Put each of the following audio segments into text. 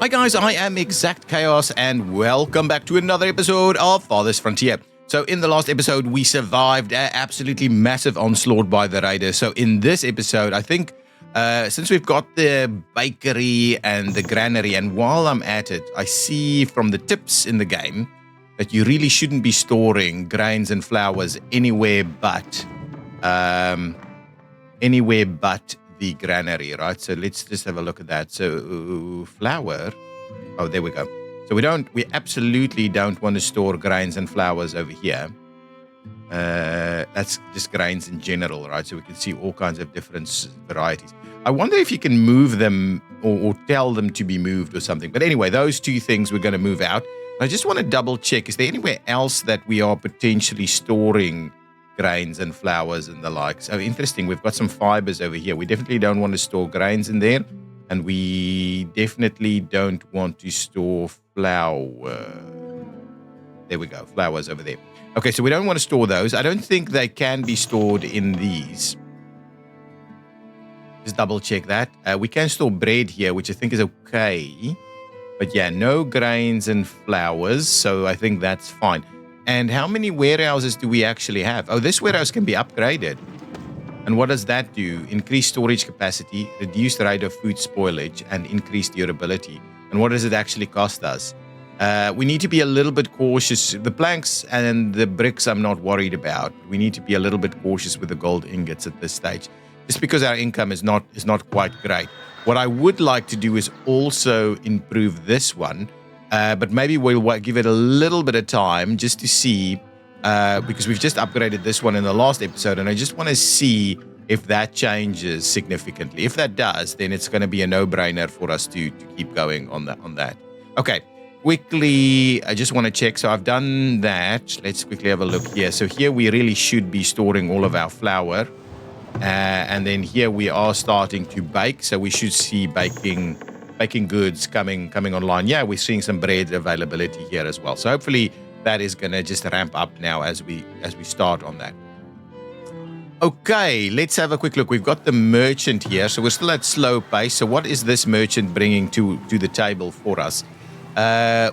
Hi guys, I am ExactChaos and welcome back to another episode of Farthest Frontier. So in the last episode, we survived an absolutely massive onslaught by the raiders. So in this episode, I think since we've got the bakery and the granary, and while I'm at it, I see from the tips in the game that you really shouldn't be storing grains and flowers anywhere but the granary, right? So let's just have a look at that. So flour, oh, there we go. So we absolutely don't want to store grains and flowers over here. That's just grains in general, right? So we can see all kinds of different varieties. I wonder if you can move them or tell them to be moved or something. But anyway, those two things we're going to move out. I just want to double check, is there anywhere else that we are potentially storing grains and flowers and the like? So interesting, we've got some fibers over here. We definitely don't want to store grains in there, and we definitely don't want to store flour. There we go, flowers over there. Okay, so we don't want to store those. I don't think they can be stored in these. Just double check that. We can store bread here, which I think is okay. But yeah, no grains and flowers, so I think that's fine. And how many warehouses do we actually have? Oh, this warehouse can be upgraded. And what does that do? Increase storage capacity, reduce the rate of food spoilage, and increase durability. And what does it actually cost us? We need to be a little bit cautious. The planks and the bricks I'm not worried about. We need to be a little bit cautious with the gold ingots at this stage, just because our income is not quite great. What I would like to do is also improve this one. But maybe we'll give it a little bit of time just to see, because we've just upgraded this one in the last episode, and I just want to see if that changes significantly. If that does, then it's going to be a no-brainer for us to keep going on that. Okay, quickly, I just want to check. So I've done that. Let's quickly have a look here. So here we really should be storing all of our flour. And then here we are starting to bake. So we should see baking goods coming online. Yeah, we're seeing some bread availability here as well. So hopefully that is going to just ramp up now as we start on that. Okay, let's have a quick look. We've got the merchant here, so we're still at slow pace. So what is this merchant bringing to the table for us?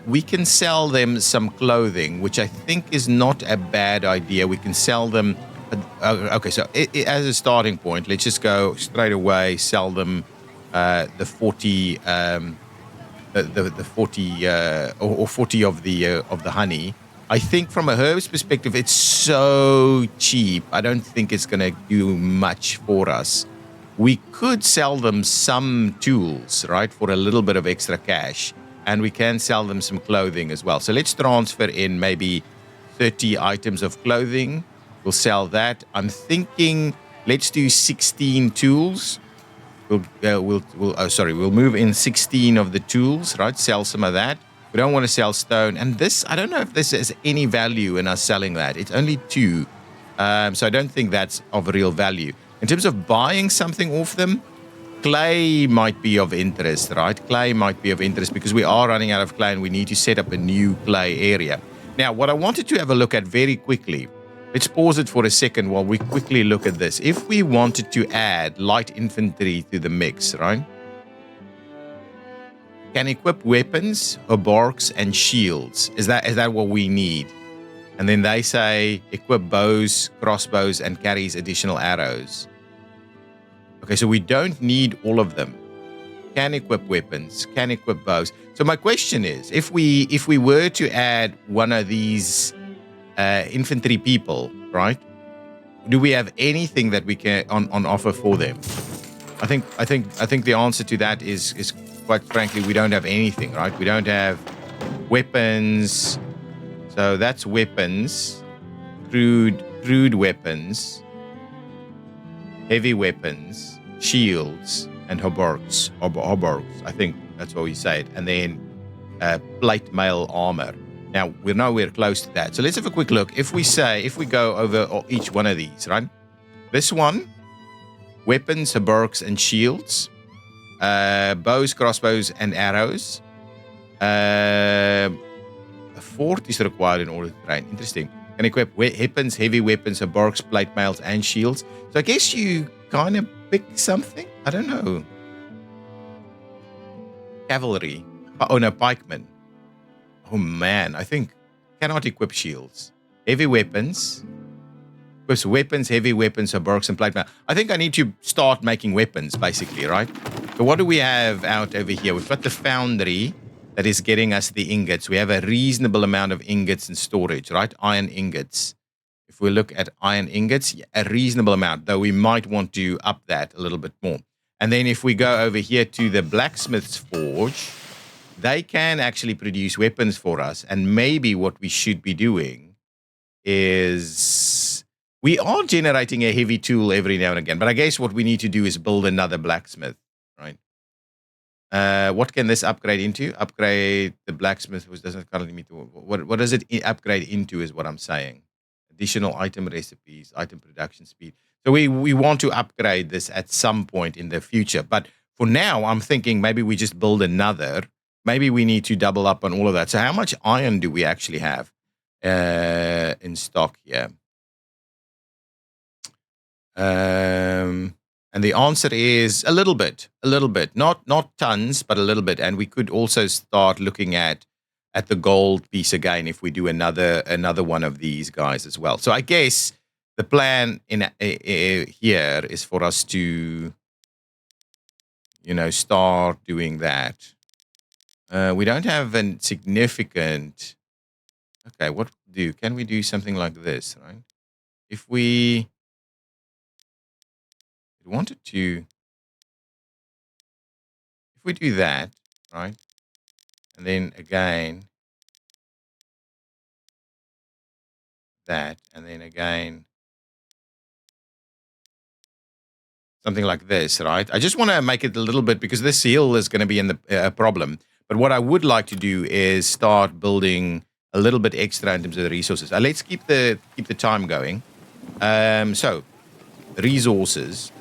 We can sell them some clothing, which I think is not a bad idea. We can sell them. Okay, so as a starting point, let's just go straight away, sell them the 40 or 40 of the honey. I think from a herbs perspective, it's so cheap. I don't think it's going to do much for us. We could sell them some tools, right, for a little bit of extra cash, and we can sell them some clothing as well. So let's transfer in maybe 30 items of clothing. We'll sell that. I'm thinking let's do 16 tools. We'll move in 16 of the tools, right? Sell some of that. We don't want to sell stone. And this, I don't know if this has any value in us selling that. It's only 2. So I don't think that's of real value. In terms of buying something off them, clay might be of interest, right? Clay might be of interest because we are running out of clay and we need to set up a new clay area. Now, what I wanted to have a look at very quickly, let's pause it for a second while we quickly look at this. If we wanted to add light infantry to the mix, right? Can equip weapons, hauberks, and shields. Is that what we need? And then they say equip bows, crossbows, and carries additional arrows. Okay, so we don't need all of them. Can equip weapons, can equip bows. So my question is, if we were to add one of these infantry people, right? Do we have anything that we can on offer for them? I think the answer to that is quite frankly, we don't have anything, right? We don't have weapons. So that's weapons, crude weapons, heavy weapons, shields, and hauberks. I think that's what we say it. And then plate mail armor. Now, we're nowhere close to that. So let's have a quick look. If we go over each one of these, right? This one, weapons, hauberks, and shields. Bows, crossbows, and arrows. A fort is required in order to train. Interesting. Can equip weapons, heavy weapons, hauberks, plate mails, and shields. So I guess you kind of pick something. I don't know. Cavalry. Oh, no, pikemen. Oh, man. I think cannot equip shields. Heavy weapons. Equips weapons, heavy weapons, so barks and plate mail. I think I need to start making weapons, basically, right? So what do we have out over here? We've got the foundry that is getting us the ingots. We have a reasonable amount of ingots in storage, right? Iron ingots. If we look at iron ingots, a reasonable amount, though we might want to up that a little bit more. And then if we go over here to the blacksmith's forge, they can actually produce weapons for us. And maybe what we should be doing is we are generating a heavy tool every now and again. But I guess what we need to do is build another blacksmith, right? What can this upgrade into? Upgrade the blacksmith, which doesn't currently meet the, what does it upgrade into is what I'm saying. Additional item recipes, item production speed. So we want to upgrade this at some point in the future. But for now, I'm thinking maybe we just build another. Maybe we need to double up on all of that. So how much iron do we actually have in stock here? And the answer is a little bit, not tons, but a little bit. And we could also start looking at the gold piece again if we do another one of these guys as well. So I guess the plan in here is for us to, start doing that. We don't have a significant. Okay, what do? Can we do something like this, right? If we wanted to, if we do that, right? And then again, that, and then again, something like this, right? I just want to make it a little bit, because this hill is going to be in the problem. But what I would like to do is start building a little bit extra in terms of the resources. Let's keep the time going. So, resources.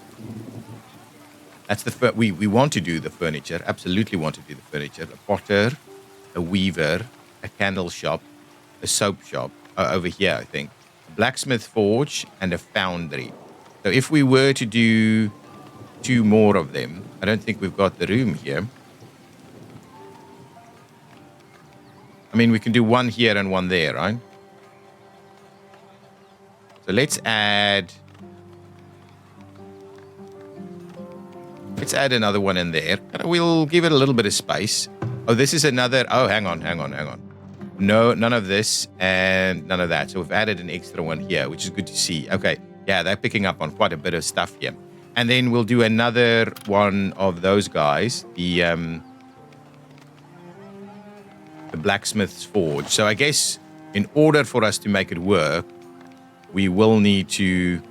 That's we want to do the furniture. Absolutely want to do the furniture. A potter, a weaver, a candle shop, a soap shop over here, I think. A blacksmith forge and a foundry. So if we were to do 2 more of them, I don't think we've got the room here. I mean, we can do 1 here and 1 there, right? So let's add another one in there. We'll give it a little bit of space. Oh, this is another. Oh, hang on. No, none of this and none of that. So we've added an extra one here, which is good to see. Okay. Yeah, they're picking up on quite a bit of stuff here. And then we'll do another one of those guys, the blacksmith's forge. So I guess in order for us to make it work, we will need to,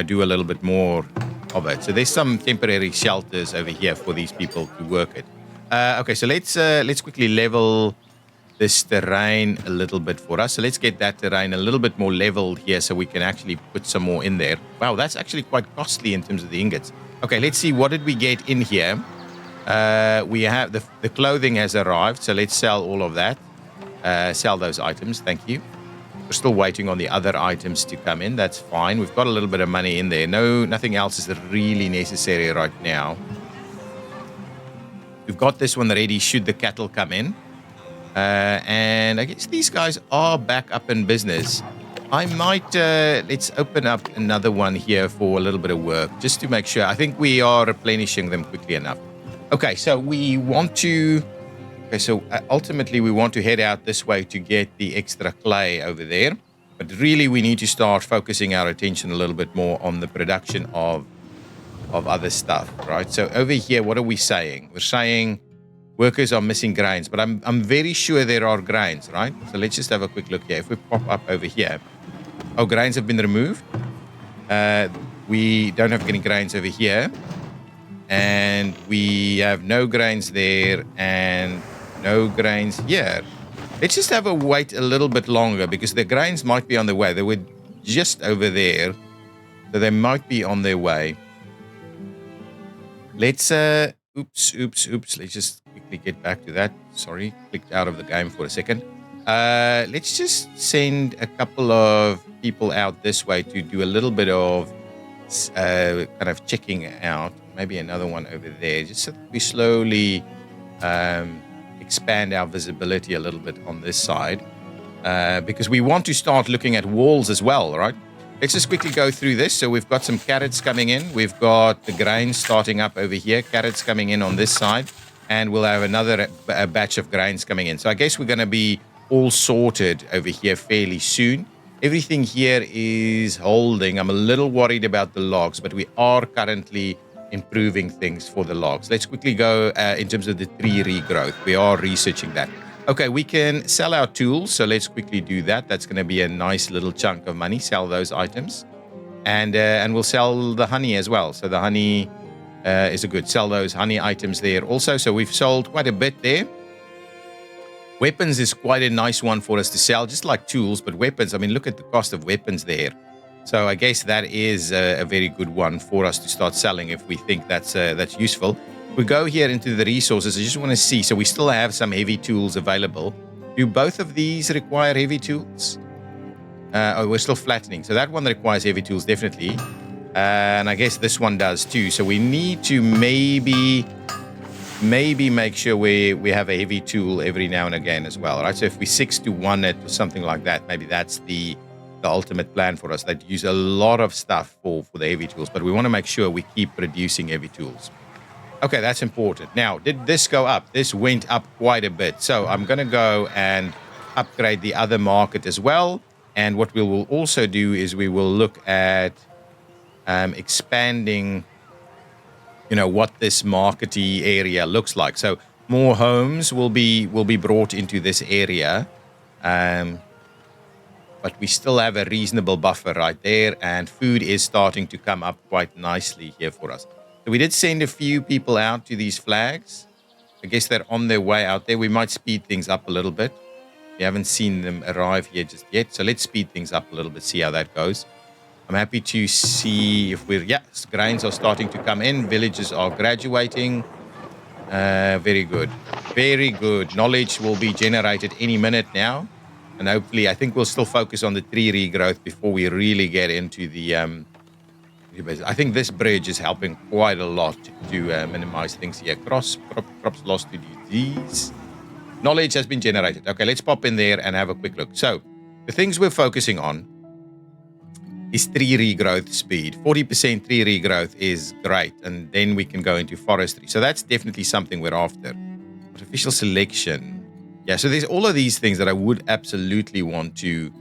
do a little bit more of it. So there's some temporary shelters over here for these people to work it. Okay, so let's quickly level this terrain a little bit for us. So let's get that terrain a little bit more leveled here so we can actually put some more in there. Wow, that's actually quite costly in terms of the ingots. Okay, let's see, what did we get in here? We have the clothing has arrived, so let's sell all of that. Sell those items, thank you. We're still waiting on the other items to come in. That's fine. We've got a little bit of money in there. Nothing else is really necessary right now. We've got this one ready should the cattle come in. And I guess these guys are back up in business. I might, let's open up another one here for a little bit of work, just to make sure. I think we are replenishing them quickly enough. Okay, so ultimately we want to head out this way to get the extra clay over there. But really we need to start focusing our attention a little bit more on the production of other stuff, right? So over here, what are we saying? We're saying workers are missing grains, but I'm very sure there are grains, right? So let's just have a quick look here. If we pop up over here, oh, grains have been removed. We don't have any grains over here. And we have no grains there and no grains here. Let's just have a wait a little bit longer because the grains might be on their way. They were just over there, so they might be on their way. Let's, oops. Let's just quickly get back to that. Sorry, clicked out of the game for a second. Let's just send a couple of people out this way to do a little bit of kind of checking out. Maybe another one over there, just so that we slowly expand our visibility a little bit on this side because we want to start looking at walls as well, right? Let's just quickly go through this. So we've got some carrots coming in. We've got the grains starting up over here, carrots coming in on this side, and we'll have another batch of grains coming in. So I guess we're going to be all sorted over here fairly soon. Everything here is holding. I'm a little worried about the logs, but we are currently improving things for the logs. Let's quickly go in terms of the tree regrowth. We are researching that. Okay, we can sell our tools, so let's quickly do that. That's going to be a nice little chunk of money. Sell those items, and we'll sell the honey as well. So the honey is a good. Sell those honey items there also. So we've sold quite a bit there. Weapons is quite a nice one for us to sell, just like tools, but weapons. I mean, look at the cost of weapons there. So I guess that is a very good one for us to start selling if we think that's useful. We go here into the resources. I just want to see. So we still have some heavy tools available. Do both of these require heavy tools? Oh, we're still flattening. So that one requires heavy tools, definitely. And I guess this one does too. So we need to maybe make sure we have a heavy tool every now and again as well, right? So if we 6-to-1 it or something like that, maybe that's the ultimate plan for us. They'd use a lot of stuff for the heavy tools, but we want to make sure we keep producing heavy tools. Okay, that's important. Now, did this go up? This went up quite a bit. So I'm going to go and upgrade the other market as well. And what we will also do is we will look at expanding, what this markety area looks like. So more homes will be brought into this area. But we still have a reasonable buffer right there. And food is starting to come up quite nicely here for us. So we did send a few people out to these flags. I guess they're on their way out there. We might speed things up a little bit. We haven't seen them arrive here just yet. So let's speed things up a little bit, see how that goes. I'm happy to see if grains are starting to come in. Villages are graduating. Very good. Very good. Knowledge will be generated any minute now. And hopefully, I think we'll still focus on the tree regrowth before we really get into the... I think this bridge is helping quite a lot to minimize things here. Crops lost to disease. Knowledge has been generated. Okay, let's pop in there and have a quick look. So, the things we're focusing on is tree regrowth speed. 40% tree regrowth is great, and then we can go into forestry. So that's definitely something we're after. Artificial selection. Yeah, so there's all of these things that I would absolutely want to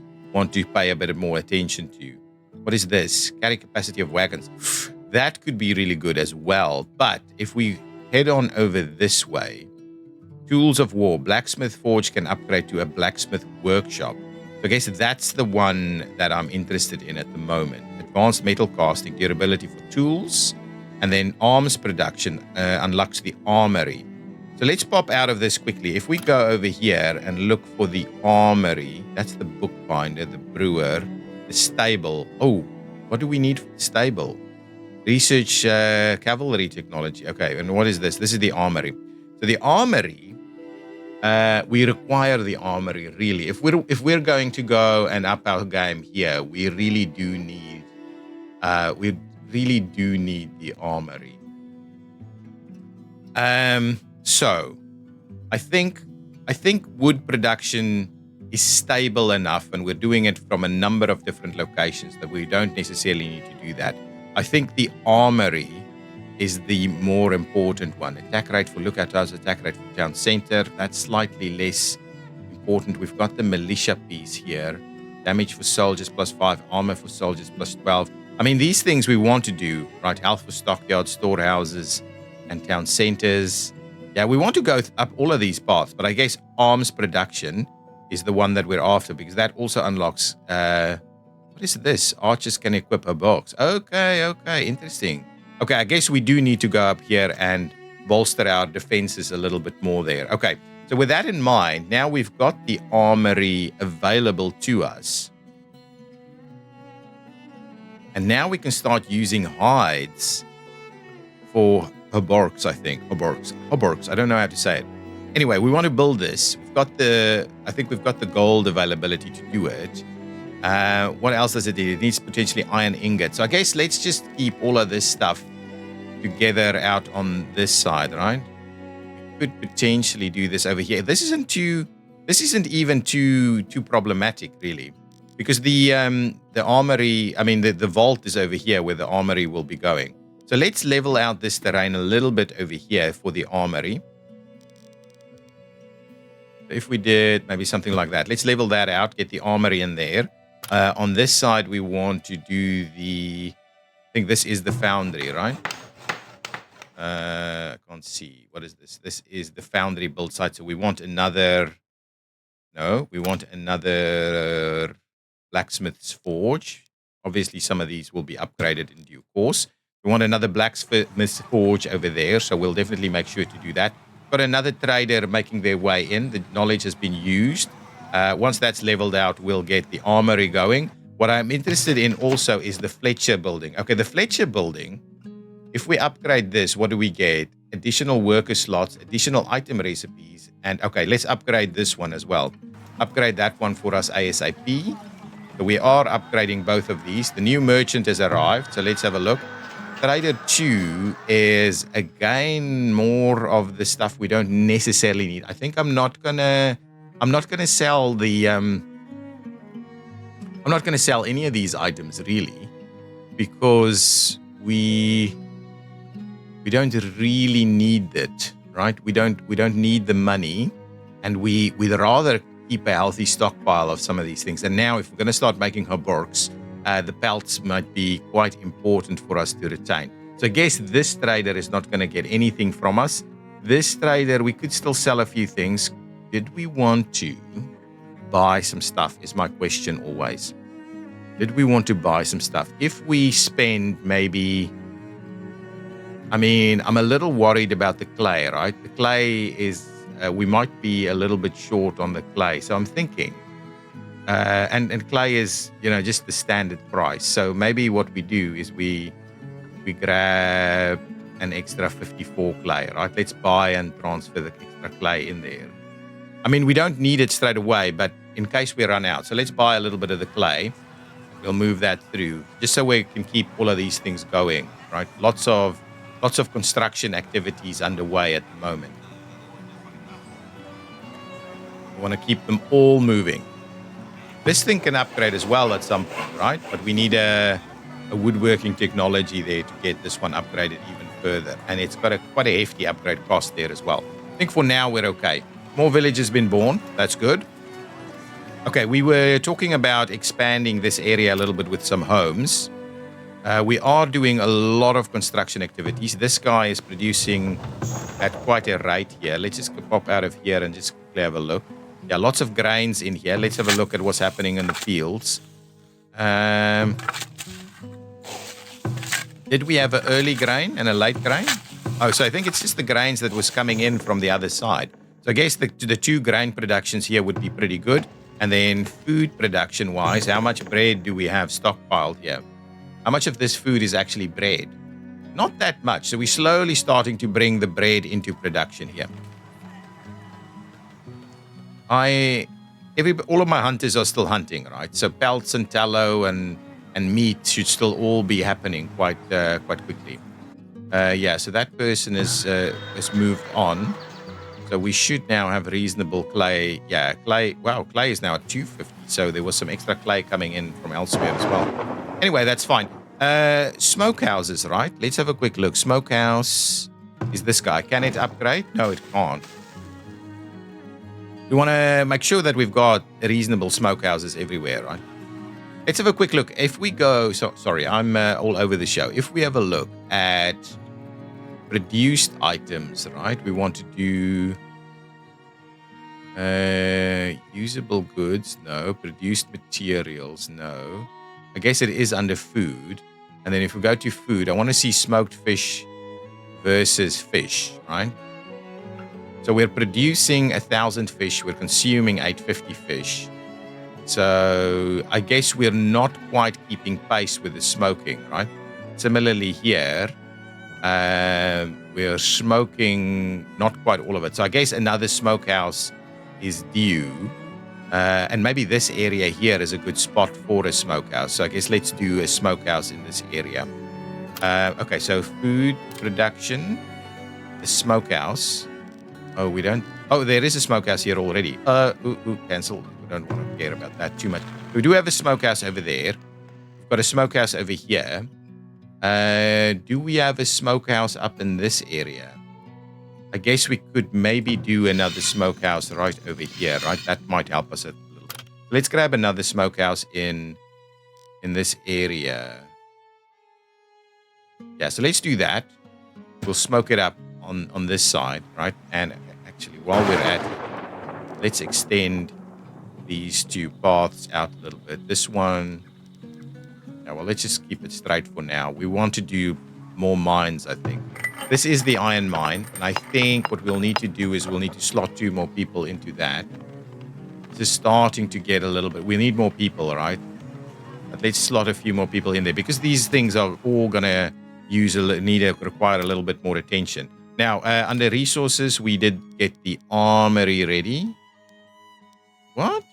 pay a bit more attention to. What is this? Carry capacity of wagons. That could be really good as well. But if we head on over this way, tools of war, blacksmith forge can upgrade to a blacksmith workshop. So I guess that's the one that I'm interested in at the moment. Advanced metal casting, durability for tools, and then arms production unlocks the armory. So let's pop out of this quickly. If we go over here and look for the armory, that's the bookbinder, the brewer, the stable. Oh, what do we need for the stable? Research cavalry technology. Okay, and what is this? This is the armory. So the armory, we require the armory really. If we're going to go and up our game here, we really do need the armory. So I think wood production is stable enough, and we're doing it from a number of different locations that we don't necessarily need to do that. I think the armory is the more important one. Attack rate for lookout towers, attack rate for town center. That's slightly less important. We've got the militia piece here. Damage for soldiers +5, armor for soldiers +12. I mean, these things we want to do, right? Health for stockyards, storehouses, and town centers. Yeah, we want to go up all of these paths, but I guess arms production is the one that we're after, because that also unlocks, what is this? Archers can equip a box. Okay, interesting. Okay, I guess we do need to go up here and bolster our defenses a little bit more there. Okay, so with that in mind, now we've got the armory available to us. And now we can start using hides for hauberks, I think. Hauberks, I don't know how to say it. Anyway, we want to build this. I think we've got the gold availability to do it. What else does it need? It needs potentially iron ingots. So I guess let's just keep all of this stuff together out on this side, right? could potentially do this over here. This isn't even too problematic, really, because the armory, I mean, the vault is over here where the armory will be going. So let's level out this terrain a little bit over here for the armory. If we did maybe something like that, let's level that out, get the armory in there. On this side, we want to do I think this is the foundry, right? I can't see. What is this? This is the foundry build site. So we want another blacksmith's forge. Obviously, some of these will be upgraded in due course. We want another blacksmith's forge over there. So we'll definitely make sure to do that. Got another trader making their way in. The knowledge has been used. Once that's leveled out, we'll get the armory going. What I'm interested in also is the Fletcher building. Okay, the Fletcher building, if we upgrade this, what do we get? Additional worker slots, additional item recipes, and okay, let's upgrade this one as well. Upgrade that one for us ASAP. So we are upgrading both of these. The new merchant has arrived, so let's have a look. Trader 2 is again more of the stuff we don't necessarily need. I think I'm not gonna sell the I'm not gonna sell any of these items really, because we don't really need it, right? We don't need the money, and we'd rather keep a healthy stockpile of some of these things. And now if we're gonna start making hauberks, the pelts might be quite important for us to retain. So I guess this trader is not going to get anything from us. This trader, we could still sell a few things. Did we want to buy some stuff is my question always. Did we want to buy some stuff? If we spend maybe... I mean, I'm a little worried about the clay, right? The clay is... we might be a little bit short on the clay. So I'm thinking... and clay is, just the standard price. So maybe what we do is we grab an extra 54 clay, right? Let's buy and transfer the extra clay in there. I mean, we don't need it straight away, but in case we run out. So let's buy a little bit of the clay. We'll move that through, just so we can keep all of these things going, right? Lots of construction activities underway at the moment. We want to keep them all moving. This thing can upgrade as well at some point, right? But we need a woodworking technology there to get this one upgraded even further. And it's got quite a hefty upgrade cost there as well. I think for now we're okay. More villages been born. That's good. Okay, we were talking about expanding this area a little bit with some homes. We are doing a lot of construction activities. This guy is producing at quite a rate here. Let's just pop out of here and just quickly have a look. Yeah, lots of grains in here. Let's have a look at what's happening in the fields. Did we have an early grain and a late grain? Oh, so I think it's just the grains that was coming in from the other side. So I guess the two grain productions here would be pretty good. And then food production-wise, how much bread do we have stockpiled here? How much of this food is actually bread? Not that much. So we're slowly starting to bring the bread into production here. All of my hunters are still hunting, right? So pelts and tallow and meat should still all be happening quite quickly. Yeah, so that person has moved on. So we should now have reasonable clay. Yeah, clay. Wow, clay is now at 250. So there was some extra clay coming in from elsewhere as well. Anyway, that's fine. Smokehouses, right? Let's have a quick look. Smokehouse is this guy. Can it upgrade? No, it can't. We want to make sure that we've got reasonable smokehouses everywhere, right? Let's have a quick look. If we go... Sorry, I'm all over the show. If we have a look at produced items, right? We want to do usable goods. No. Produced materials. No. I guess it is under food. And then if we go to food, I want to see smoked fish versus fish, right? So we're producing 1,000 fish. We're consuming 850 fish. So I guess we're not quite keeping pace with the smoking, right? Similarly here, we're smoking not quite all of it. So I guess another smokehouse is due. And maybe this area here is a good spot for a smokehouse. So I guess let's do a smokehouse in this area. Okay, so food production, the smokehouse. Oh, we don't. Oh, there is a smokehouse here already. Cancel. We don't want to care about that too much. We do have a smokehouse over there. We've got a smokehouse over here. Do we have a smokehouse up in this area? I guess we could maybe do another smokehouse right over here, right? That might help us a little bit. Let's grab another smokehouse in this area. Yeah, so let's do that. We'll smoke it up on this side, right? And actually, while we're at it, let's extend these two paths out a little bit. This one, yeah, well, let's just keep it straight for now. We want to do more mines, I think. This is the iron mine, and I think what we'll need to do is we'll need to slot 2 more people into that. This is starting to get a little bit. We need more people, right? But let's slot a few more people in there because these things are all gonna require a little bit more attention. Now, under resources, we did get the armory ready. What?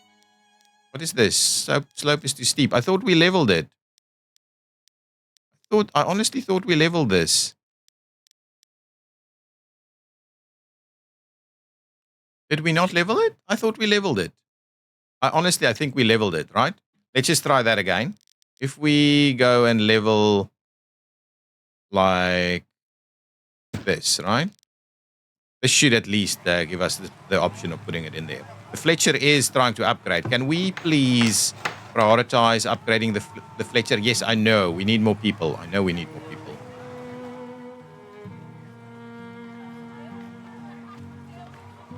What is this? Slope is too steep. I thought we leveled it. I honestly thought we leveled this. Did we not level it? I thought we leveled it. I think we leveled it, right? Let's just try that again. If we go and level like this, right? This should at least give us the option of putting it in there. The Fletcher is trying to upgrade. Can we please prioritize upgrading the Fletcher? Yes, I know. We need more people. I know we need more people.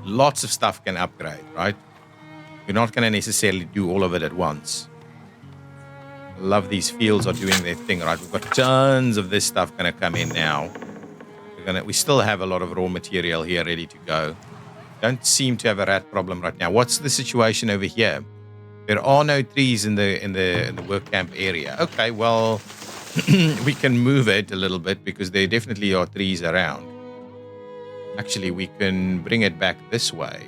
Lots of stuff can upgrade, right? You're not going to necessarily do all of it at once. I love these fields are doing their thing, right? We've got tons of this stuff going to come in now. We still have a lot of raw material here ready to go. Don't seem to have a rat problem right now. What's the situation over here? There are no trees in the work camp area. Okay, well, we can move it a little bit because there definitely are trees around. Actually, we can bring it back this way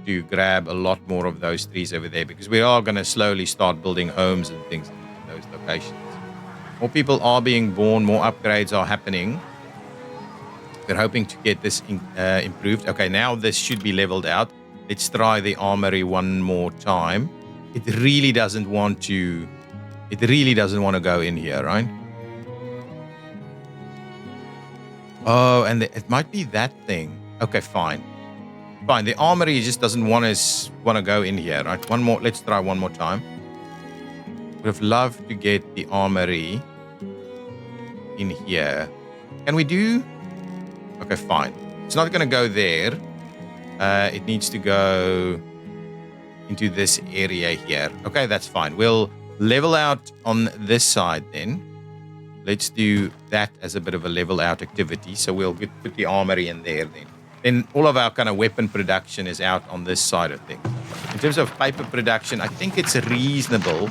to grab a lot more of those trees over there because we are going to slowly start building homes and things in those locations. More people are being born, more upgrades are happening. We're hoping to get this improved. Okay, now this should be leveled out. Let's try the armory one more time. It really doesn't want to go in here, right? Oh, and it might be that thing. Okay, fine. Fine, the armory just doesn't want to go in here, right? One more, let's try one more time. Would have loved to get the armory in here. Can we do? Okay, fine. It's not going to go there. It needs to go into this area here. Okay, that's fine. We'll level out on this side then. Let's do that as a bit of a level out activity. So we'll put the armory in there then. Then all of our kind of weapon production is out on this side of things. In terms of paper production, I think it's reasonable.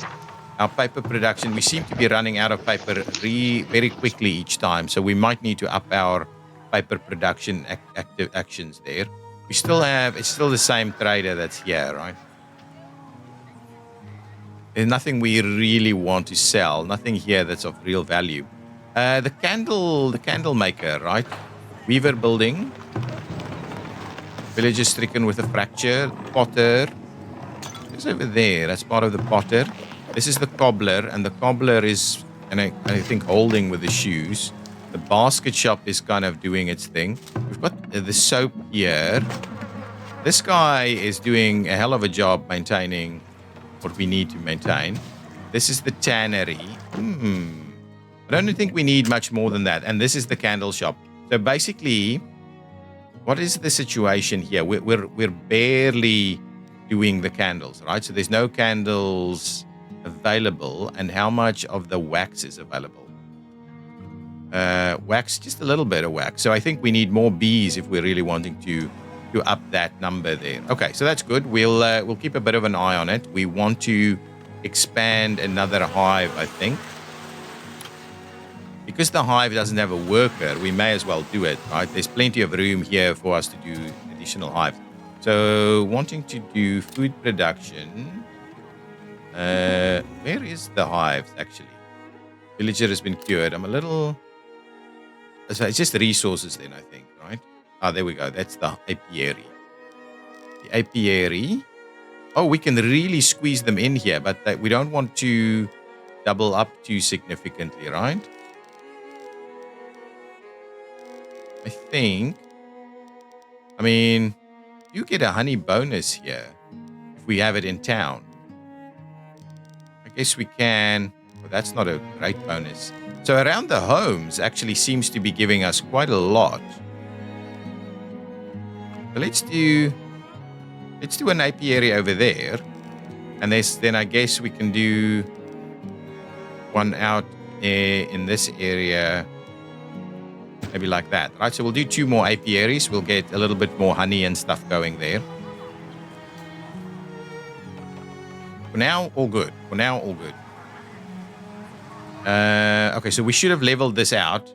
Our paper production, we seem to be running out of paper very quickly each time. So we might need to up our paper production active actions there. It's still the same trader that's here, right? There's nothing we really want to sell. Nothing here that's of real value. The candle maker, right? Weaver building. Villager stricken with a fracture. Potter. It's over there. That's part of the potter. This is the cobbler, and the cobbler is, and I think, holding with the shoes. The basket shop is kind of doing its thing. We've got the soap here. This guy is doing a hell of a job maintaining what we need to maintain. This is the tannery. I don't think we need much more than that. And this is the candle shop. So basically, what is the situation here? We're barely doing the candles, right? So there's no candles available. And how much of the wax is available? Wax, just a little bit of wax. So I think we need more bees if we're really wanting to up that number there. Okay, so that's good. We'll keep a bit of an eye on it. We want to expand another hive, I think. Because the hive doesn't have a worker, we may as well do it, right? There's plenty of room here for us to do additional hives. So wanting to do food production. Where is the hives, actually? Villager has been cured. I'm a little... So it's just resources then, I think, right? Oh, there we go. That's the apiary. The apiary. Oh, we can really squeeze them in here, but we don't want to double up too significantly, right? I think. I mean, you get a honey bonus here if we have it in town. I guess we can. Well, that's not a great bonus. So around the homes actually seems to be giving us quite a lot. So let's do an apiary over there, and then I guess we can do one out in this area, maybe like that, right? So we'll do 2 more apiaries. We'll get a little bit more honey and stuff going there. For now, all good. Okay, so we should have leveled this out.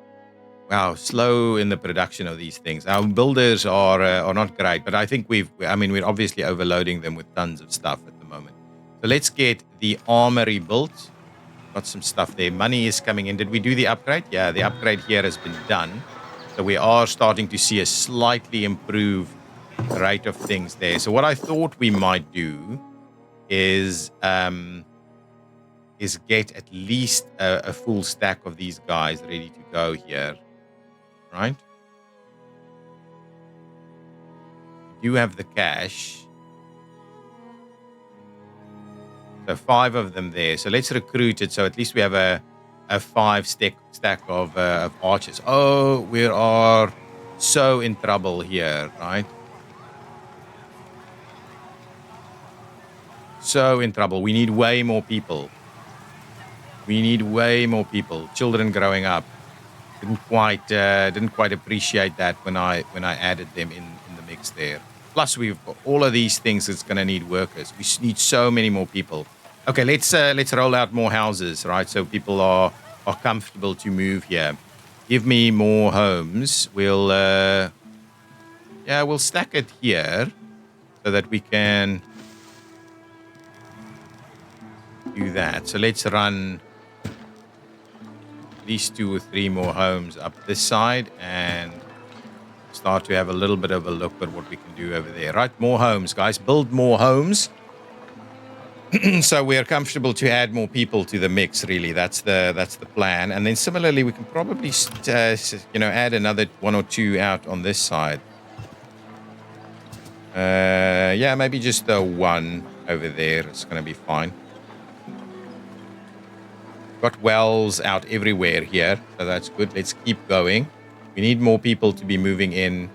Wow, slow in the production of these things. Our builders are not great, but I think we're obviously overloading them with tons of stuff at the moment. So let's get the armory built. Got some stuff there. Money is coming in. Did we do the upgrade? Yeah, the upgrade here has been done. So we are starting to see a slightly improved rate of things there. So what I thought we might do is get at least a full stack of these guys ready to go here. Right? You have the cash. So 5 of them there. So let's recruit it. So at least we have a 5 stack of archers. Oh, we are so in trouble here, right? So in trouble. We need way more people. Children growing up. Didn't quite appreciate that when I added them in the mix there. Plus, we've got all of these things that's going to need workers. We need so many more people. Okay, let's roll out more houses, right? So people are comfortable to move here. Give me more homes. We'll stack it here so that we can do that. So let's run at least 2 or 3 more homes up this side and start to have a little bit of a look at what we can do over there. Right, more homes, guys. Build more homes. So we're comfortable to add more people to the mix, really. That's the plan. And then similarly, we can probably add another 1 or 2 out on this side. Maybe just the 1 over there. It's going to be fine. Got wells out everywhere here, so that's good. Let's keep going. We need more people to be moving in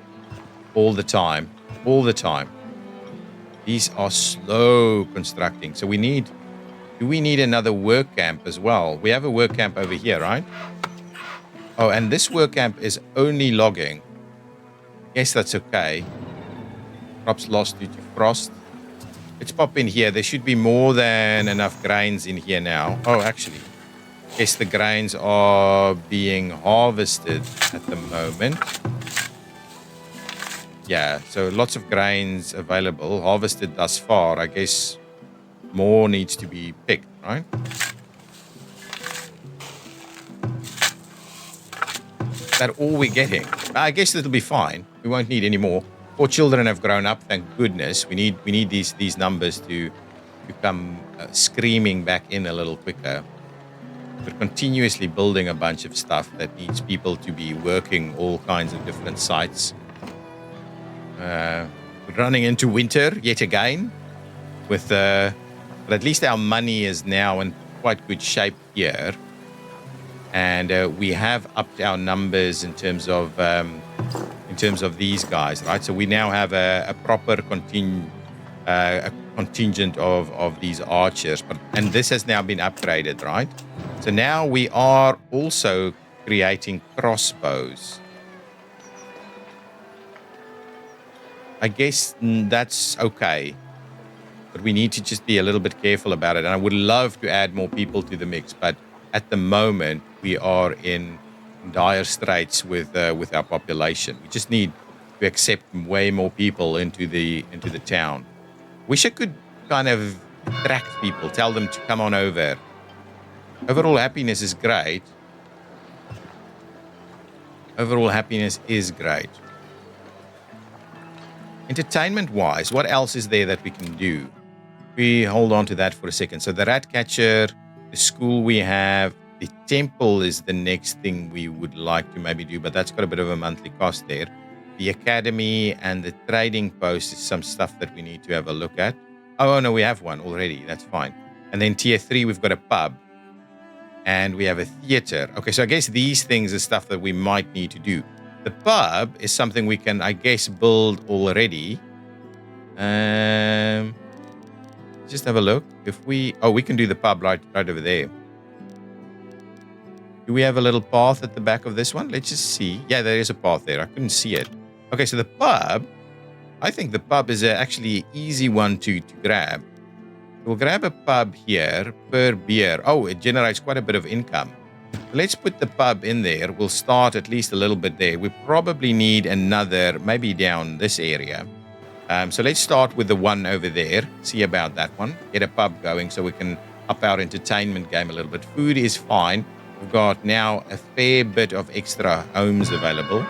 all the time. These are slow constructing. So do we need another work camp as well? We have a work camp over here, right? Oh, and this work camp is only logging. Guess that's okay. Crops lost due to frost. Let's pop in here. There should be more than enough grains in here now. Oh, actually, guess the grains are being harvested at the moment. Yeah, so lots of grains available, harvested thus far. I guess more needs to be picked, right? Is that all we're getting? I guess it'll be fine. We won't need any more. 4 children have grown up, thank goodness. We need these numbers to come screaming back in a little quicker. We're continuously building a bunch of stuff that needs people to be working all kinds of different sites. We're running into winter yet again, but at least our money is now in quite good shape here, and we have upped our numbers in terms of these guys, right? So we now have a proper contingent of these archers, and this has now been upgraded, right? So now we are also creating crossbows. I guess that's okay, but we need to just be a little bit careful about it. And I would love to add more people to the mix, but at the moment we are in dire straits with our population. We just need to accept way more people into the town. Wish I could kind of attract people, tell them to come on over. Overall happiness is great. Entertainment-wise, what else is there that we can do? We hold on to that for a second. So the rat catcher, the school we have, the temple is the next thing we would like to maybe do, but that's got a bit of a monthly cost there. The academy and the trading post is some stuff that we need to have a look at. Oh, no, we have one already. That's fine. And then tier 3, we've got a pub. And we have a theater. Okay, so I guess these things are stuff that we might need to do. The pub is something we can, I guess, build already. Just have a look. If we... Oh, we can do the pub right over there. Do we have a little path at the back of this one? Let's just see. Yeah, there is a path there. I couldn't see it. Okay, so the pub... I think the pub is actually an easy one to grab. We'll grab a pub here per beer. Oh, it generates quite a bit of income. Let's put the pub in there. We'll start at least a little bit there. We probably need another, maybe down this area. So let's start with the one over there. See about that one. Get a pub going so we can up our entertainment game a little bit. Food is fine. We've got now a fair bit of extra homes available.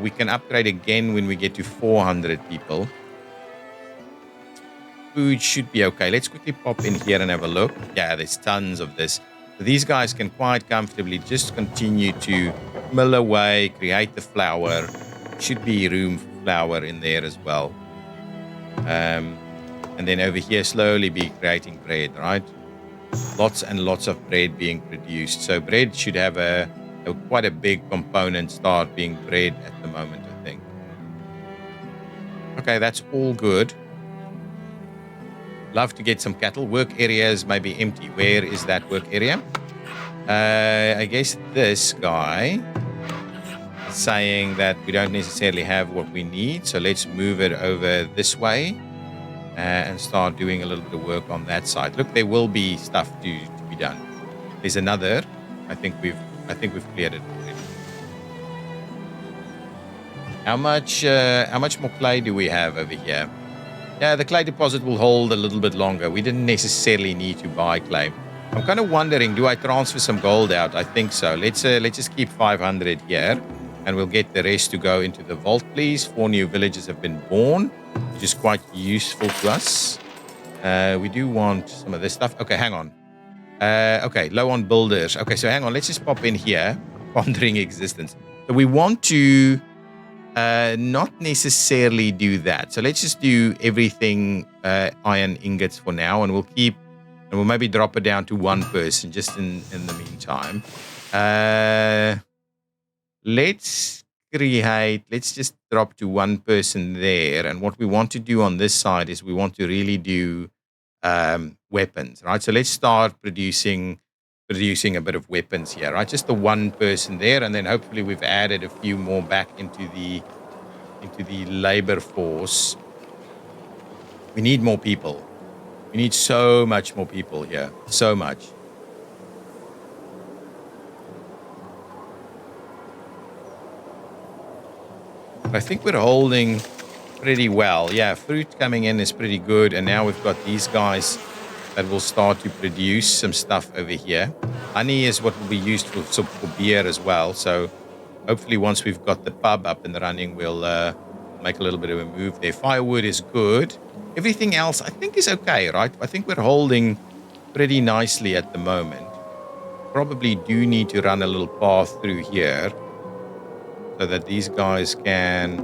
We can upgrade again when we get to 400 people. Food should be okay. Let's quickly pop in here and have a look. Yeah, there's tons of this. So these guys can quite comfortably just continue to mill away, create the flour. Should be room for flour in there as well. And then over here, slowly be creating bread, right? Lots and lots of bread being produced. So bread should have quite a big component start being bread at the moment, I think. Okay, that's all good. Love to get some cattle. Work areas may be empty. Where is that work area? I guess this guy is saying that we don't necessarily have what we need. So let's move it over this way and start doing a little bit of work on that side. Look, there will be stuff to be done. There's another. I think we've cleared it already. How much more clay do we have over here? Yeah, the clay deposit will hold a little bit longer. We didn't necessarily need to buy clay. I'm kind of wondering, do I transfer some gold out? I think so. Let's just keep 500 here, and we'll get the rest to go into the vault, please. 4 new villages have been born, which is quite useful to us. We do want some of this stuff. Okay, hang on. Okay, low on builders. Okay, so hang on. Let's just pop in here. Pondering existence. So we want to... not necessarily do that. So let's just do everything iron ingots for now, and we'll maybe drop it down to 1 person just in the meantime. Let's just drop to 1 person there. And what we want to do on this side is we want to really do weapons, right? So let's start producing a bit of weapons here, right? Just the 1 person there, and then hopefully we've added a few more back into the labor force. We need more people. We need so much more people here. So much. I think we're holding pretty well. Yeah, fruit coming in is pretty good, and now we've got these guys that will start to produce some stuff over here. Honey is what will be used for beer as well. So hopefully once we've got the pub up and running, we'll make a little bit of a move there. Firewood is good. Everything else I think is okay, right? I think we're holding pretty nicely at the moment. Probably do need to run a little path through here so that these guys can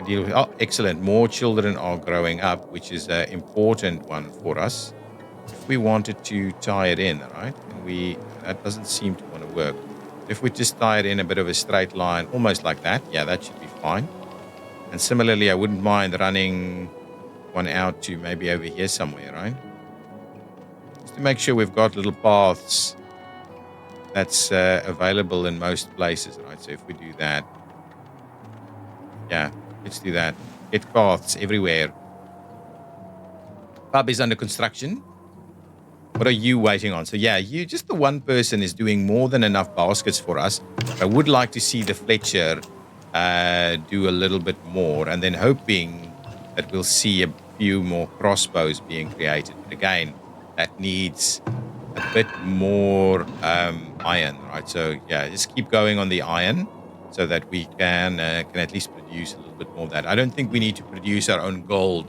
deal with. Oh, excellent. More children are growing up, which is an important one for us. If we wanted to tie it in, right? That doesn't seem to want to work. If we just tie it in a bit of a straight line, almost like that, yeah, that should be fine. And similarly, I wouldn't mind running one out to maybe over here somewhere, right? Just to make sure we've got little paths that's available in most places, right? So if we do that, yeah, let's do that. Get paths everywhere. Pub is under construction. What are you waiting on? So yeah, just the 1 person is doing more than enough baskets for us. I would like to see the Fletcher do a little bit more, and then hoping that we'll see a few more crossbows being created. But again, that needs a bit more iron, right? So yeah, just keep going on the iron. so that we can at least produce a little bit more of that. I don't think we need to produce our own gold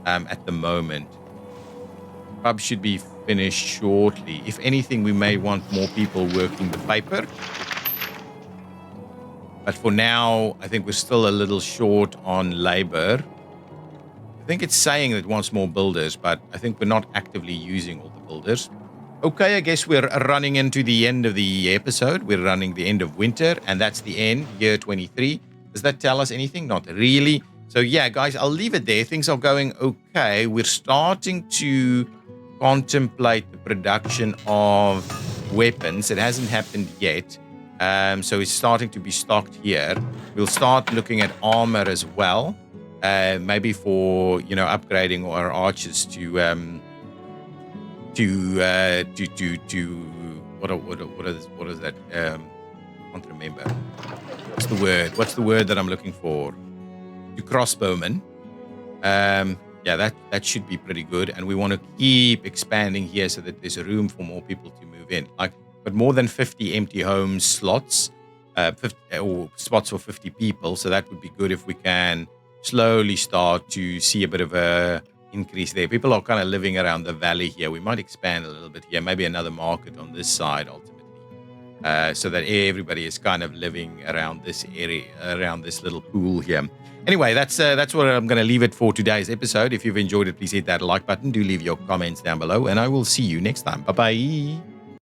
at the moment. Pub should be finished shortly. If anything, we may want more people working the paper. But for now, I think we're still a little short on labor. I think it's saying that it wants more builders, but I think we're not actively using all the builders. Okay, I guess we're running into the end of the episode. We're running the end of winter, and that's the end, year 23. Does that tell us anything? Not really. So yeah, guys, I'll leave it there. Things are going okay. We're starting to contemplate the production of weapons. It hasn't happened yet. So it's starting to be stocked here. We'll start looking at armor as well. Maybe for, upgrading our archers to what is that? I can't remember. What's the word that I'm looking for? To crossbowmen. That should be pretty good. And we want to keep expanding here so that there's room for more people to move in. But more than 50 empty home slots, 50, or spots for 50 people. So that would be good if we can slowly start to see a bit of a increase there. People are kind of living around the valley here. We might expand a little bit here, maybe another market on this side ultimately, so that everybody is kind of living around this area, around this little pool here. Anyway, that's what I'm going to leave it for today's episode. If you've enjoyed it, please hit that like button. Do leave your comments down below, and I will see you next time. Bye-bye.